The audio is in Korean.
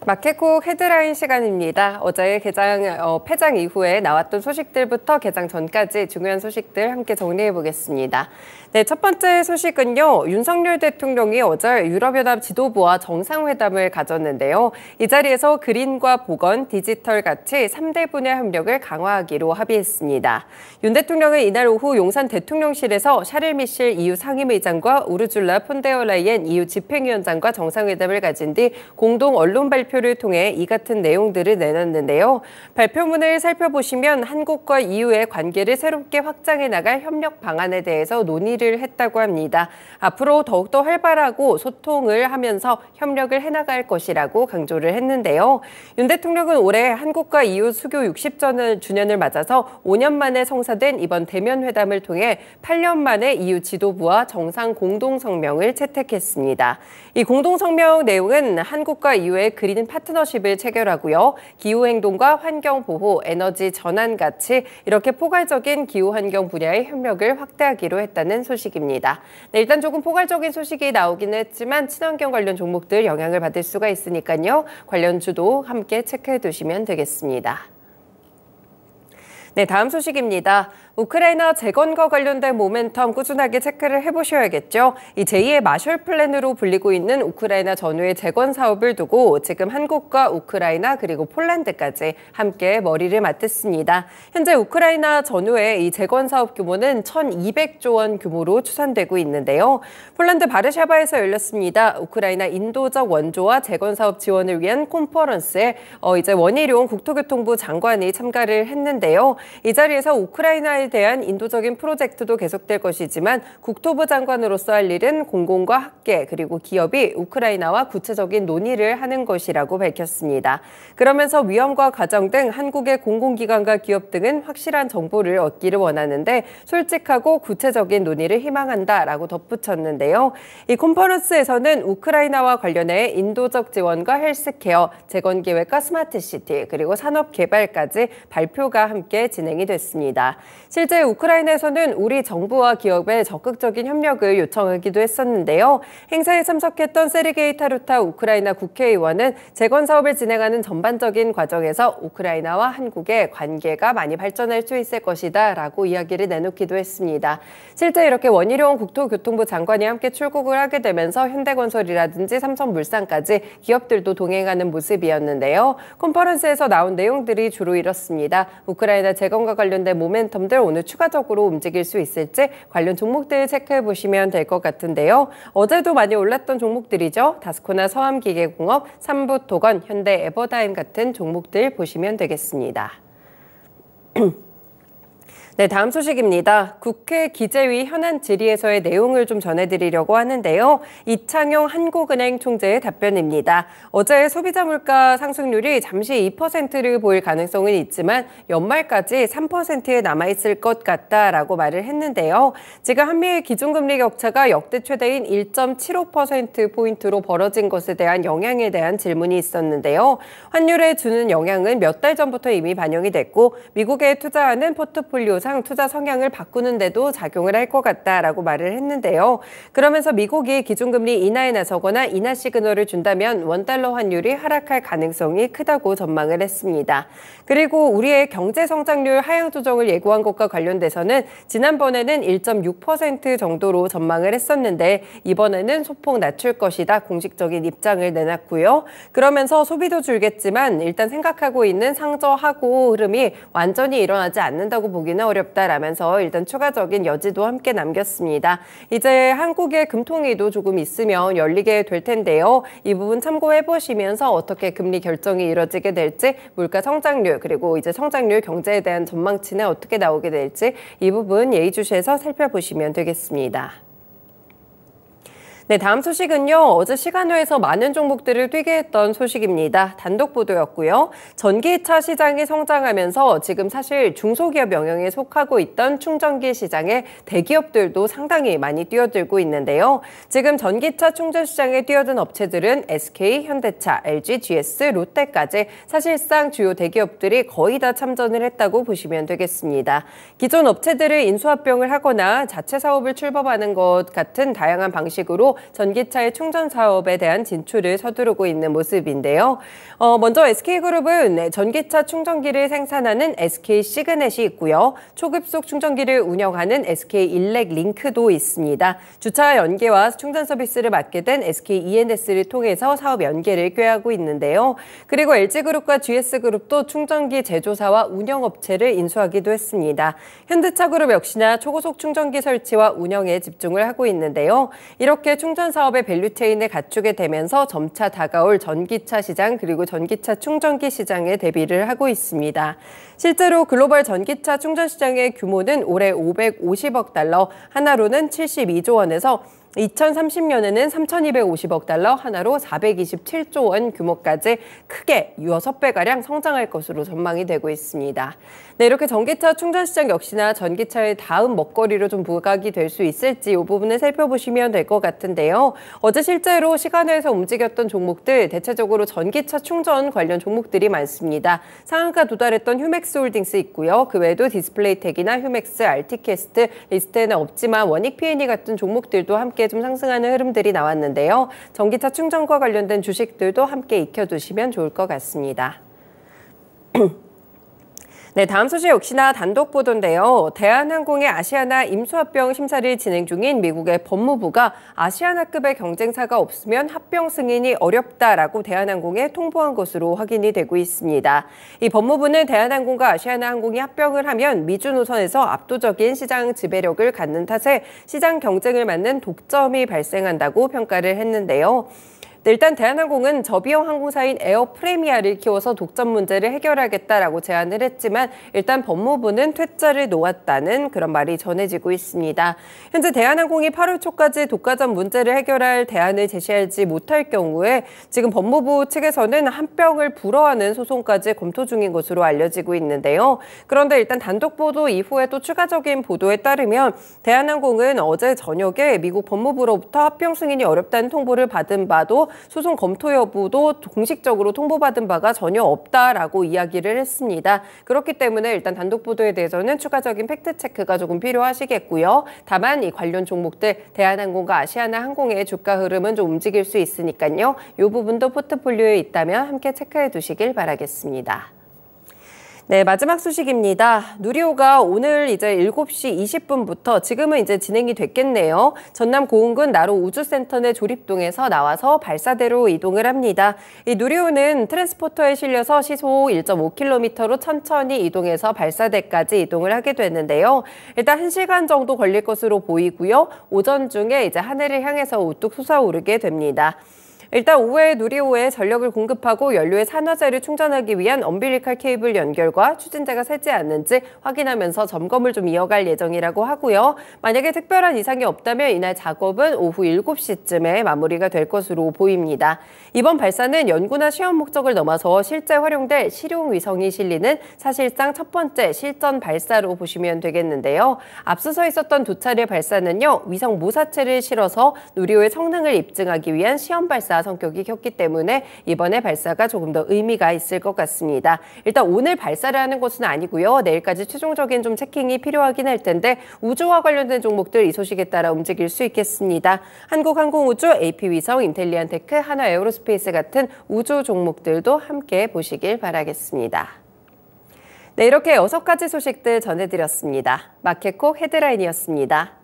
마켓콕 헤드라인 시간입니다. 어제 폐장 이후에 나왔던 소식들부터 개장 전까지 중요한 소식들 함께 정리해 보겠습니다. 네, 첫 번째 소식은요. 윤석열 대통령이 어제 유럽연합 지도부와 정상회담을 가졌는데요. 이 자리에서 그린과 보건, 디지털 같이 3대 분야 협력을 강화하기로 합의했습니다. 윤 대통령은 이날 오후 용산 대통령실에서 샤를 미셸 EU 상임의장과 우르줄라 폰데어라이엔 EU 집행위원장과 정상회담을 가진 뒤 공동 언론 발표를 통해 이 같은 내용들을 내놨는데요. 발표문을 살펴보시면 한국과 EU의 관계를 새롭게 확장해 나갈 협력 방안에 대해서 논의를 했다고 합니다. 앞으로 더욱더 활발하고 소통을 하면서 협력을 해나갈 것이라고 강조를 했는데요. 윤 대통령은 올해 한국과 EU 수교 60주년을 맞아서 5년 만에 성사된 이번 대면 회담을 통해 8년 만에 EU 지도부와 정상 공동성명을 채택했습니다. 이 공동성명 내용은 한국과 EU의 그린 파트너십을 체결하고요. 기후행동과 환경보호, 에너지 전환 같이 이렇게 포괄적인 기후환경 분야의 협력을 확대하기로 했다는 소식입니다. 네, 일단 조금 포괄적인 소식이 나오긴 했지만 친환경 관련 종목들 영향을 받을 수가 있으니까요. 관련주도 함께 체크해 두시면 되겠습니다. 네, 다음 소식입니다. 우크라이나 재건과 관련된 모멘텀 꾸준하게 체크를 해보셔야겠죠. 이 제2의 마셜 플랜으로 불리고 있는 우크라이나 전후의 재건 사업을 두고 지금 한국과 우크라이나 그리고 폴란드까지 함께 머리를 맞댔습니다. 현재 우크라이나 전후의 이 재건 사업 규모는 1,200조 원 규모로 추산되고 있는데요. 폴란드 바르샤바에서 열렸습니다. 우크라이나 인도적 원조와 재건 사업 지원을 위한 컨퍼런스에 이제 원희룡 국토교통부 장관이 참가를 했는데요. 이 자리에서 우크라이나에 대한 인도적인 프로젝트도 계속될 것이지만 국토부 장관으로서 할 일은 공공과 학계 그리고 기업이 우크라이나와 구체적인 논의를 하는 것이라고 밝혔습니다. 그러면서 위험과 가정 등 한국의 공공기관과 기업 등은 확실한 정보를 얻기를 원하는데 솔직하고 구체적인 논의를 희망한다라고 덧붙였는데요. 이 컨퍼런스에서는 우크라이나와 관련해 인도적 지원과 헬스케어, 재건계획과 스마트시티 그리고 산업개발까지 발표가 함께 진행이 됐습니다. 실제 우크라이나에서는 우리 정부와 기업의 적극적인 협력을 요청하기도 했었는데요. 행사에 참석했던 세르게이 타루타 우크라이나 국회의원은 재건 사업을 진행하는 전반적인 과정에서 우크라이나와 한국의 관계가 많이 발전할 수 있을 것이다 라고 이야기를 내놓기도 했습니다. 실제 이렇게 원희룡 국토교통부 장관이 함께 출국을 하게 되면서 현대건설이라든지 삼성물산까지 기업들도 동행하는 모습이었는데요. 컨퍼런스에서 나온 내용들이 주로 이렇습니다. 우크라이나 재건과 관련된 모멘텀들 오늘 추가적으로 움직일 수 있을지 관련 종목들 체크해 보시면 될 것 같은데요. 어제도 많이 올랐던 종목들이죠. 다스코나 서암기계공업, 삼부토건, 현대 에버다임 같은 종목들 보시면 되겠습니다. 네, 다음 소식입니다. 국회 기재위 현안 질의에서의 내용을 좀 전해드리려고 하는데요. 이창용 한국은행 총재의 답변입니다. 어제 소비자 물가 상승률이 잠시 2%를 보일 가능성은 있지만 연말까지 3%에 남아있을 것 같다라고 말을 했는데요. 지금 한미의 기준금리 격차가 역대 최대인 1.75%포인트로 벌어진 것에 대한 영향에 대한 질문이 있었는데요. 환율에 주는 영향은 몇 달 전부터 이미 반영이 됐고 미국에 투자하는 포트폴리오 투자 성향을 바꾸는데도 작용을 할 것 같다라고 말을 했는데요. 그러면서 미국이 기준금리 인하에 나서거나 인하 시그널을 준다면 원달러 환율이 하락할 가능성이 크다고 전망을 했습니다. 그리고 우리의 경제 성장률 하향 조정을 예고한 것과 관련돼서는 지난번에는 1.6% 정도로 전망을 했었는데 이번에는 소폭 낮출 것이다 공식적인 입장을 내놨고요. 그러면서 소비도 줄겠지만 일단 생각하고 있는 상저하고 흐름이 완전히 일어나지 않는다고 보기는 어렵다라면서 일단 추가적인 여지도 함께 남겼습니다. 이제 한국의 금통위도 조금 있으면 열리게 될 텐데요. 이 부분 참고해 보시면서 어떻게 금리 결정이 이뤄지게 될지, 물가 성장률 그리고 이제 성장률 경제에 대한 전망치는 어떻게 나오게 될지 이 부분 예의주시해서 살펴보시면 되겠습니다. 네, 다음 소식은요. 어제 시간외에서 많은 종목들을 뛰게 했던 소식입니다. 단독 보도였고요. 전기차 시장이 성장하면서 지금 사실 중소기업 영역에 속하고 있던 충전기 시장에 대기업들도 상당히 많이 뛰어들고 있는데요. 지금 전기차 충전 시장에 뛰어든 업체들은 SK, 현대차, LG, GS, 롯데까지 사실상 주요 대기업들이 거의 다 참전을 했다고 보시면 되겠습니다. 기존 업체들을 인수합병을 하거나 자체 사업을 출범하는 것 같은 다양한 방식으로 전기차의 충전 사업에 대한 진출을 서두르고 있는 모습인데요. 먼저 SK그룹은 전기차 충전기를 생산하는 SK 시그넷이 있고요. 초급속 충전기를 운영하는 SK 일렉링크도 있습니다. 주차 연계와 충전 서비스를 맡게 된 SK E&S를 통해서 사업 연계를 꾀하고 있는데요. 그리고 LG그룹과 GS그룹도 충전기 제조사와 운영업체를 인수하기도 했습니다. 현대차그룹 역시나 초고속 충전기 설치와 운영에 집중을 하고 있는데요. 이렇게 충전 사업의 밸류체인을 갖추게 되면서 점차 다가올 전기차 시장 그리고 전기차 충전기 시장에 대비를 하고 있습니다. 실제로 글로벌 전기차 충전 시장의 규모는 올해 550억 달러, 하나로는 72조 원에서 2030년에는 3,250억 달러, 하나로 427조 원 규모까지 크게 6배가량 성장할 것으로 전망이 되고 있습니다. 네, 이렇게 전기차 충전 시장 역시나 전기차의 다음 먹거리로 좀 부각이 될 수 있을지 이 부분을 살펴보시면 될 것 같은데요. 어제 실제로 시간에서 움직였던 종목들 대체적으로 전기차 충전 관련 종목들이 많습니다. 상한가 도달했던 휴맥스홀딩스 있고요. 그 외에도 디스플레이텍이나 휴맥스, 알티캐스트 리스트에는 없지만 원익 P&E 같은 종목들도 함께 좀 상승하는 흐름들이 나왔는데요. 전기차 충전과 관련된 주식들도 함께 익혀두시면 좋을 것 같습니다. 네, 다음 소식 역시나 단독 보도인데요. 대한항공의 아시아나 임수합병 심사를 진행 중인 미국의 법무부가 아시아나급의 경쟁사가 없으면 합병 승인이 어렵다라고 대한항공에 통보한 것으로 확인이 되고 있습니다. 이 법무부는 대한항공과 아시아나항공이 합병을 하면 미주 노선에서 압도적인 시장 지배력을 갖는 탓에 시장 경쟁을 막는 독점이 발생한다고 평가를 했는데요. 일단 대한항공은 저비용 항공사인 에어프레미아를 키워서 독점 문제를 해결하겠다라고 제안을 했지만 일단 법무부는 퇴짜를 놓았다는 그런 말이 전해지고 있습니다. 현재 대한항공이 8월 초까지 독과점 문제를 해결할 대안을 제시하지 못할 경우에 지금 법무부 측에서는 합병을 불허하는 소송까지 검토 중인 것으로 알려지고 있는데요. 그런데 일단 단독 보도 이후에 또 추가적인 보도에 따르면 대한항공은 어제 저녁에 미국 법무부로부터 합병 승인이 어렵다는 통보를 받은 바도 소송 검토 여부도 공식적으로 통보받은 바가 전혀 없다라고 이야기를 했습니다. 그렇기 때문에 일단 단독 보도에 대해서는 추가적인 팩트 체크가 조금 필요하시겠고요. 다만 이 관련 종목들 대한항공과 아시아나항공의 주가 흐름은 좀 움직일 수 있으니까요. 이 부분도 포트폴리오에 있다면 함께 체크해 두시길 바라겠습니다. 네, 마지막 소식입니다. 누리호가 오늘 이제 7시 20분부터 지금은 이제 진행이 됐겠네요. 전남 고흥군 나로 우주센터 내 조립동에서 나와서 발사대로 이동을 합니다. 이 누리호는 트랜스포터에 실려서 시속 1.5km로 천천히 이동해서 발사대까지 이동을 하게 되는데요. 일단 1시간 정도 걸릴 것으로 보이고요. 오전 중에 이제 하늘을 향해서 우뚝 솟아오르게 됩니다. 일단 오후에 누리호에 전력을 공급하고 연료의 산화제를 충전하기 위한 엄빌리칼 케이블 연결과 추진제가 새지 않는지 확인하면서 점검을 좀 이어갈 예정이라고 하고요. 만약에 특별한 이상이 없다면 이날 작업은 오후 7시쯤에 마무리가 될 것으로 보입니다. 이번 발사는 연구나 시험 목적을 넘어서 실제 활용될 실용 위성이 실리는 사실상 첫 번째 실전 발사로 보시면 되겠는데요. 앞서서 있었던 두 차례 발사는요, 위성 모사체를 실어서 누리호의 성능을 입증하기 위한 시험 발사 성격이 컸기 때문에 이번에 발사가 조금 더 의미가 있을 것 같습니다. 일단 오늘 발사를 하는 것은 아니고요. 내일까지 최종적인 좀 체킹이 필요하긴 할 텐데 우주와 관련된 종목들 이 소식에 따라 움직일 수 있겠습니다. 한국항공우주, AP위성, 인텔리안테크, 한화에어로스페이스 같은 우주 종목들도 함께 보시길 바라겠습니다. 네, 이렇게 6가지 소식들 전해드렸습니다. 마켓콕 헤드라인이었습니다.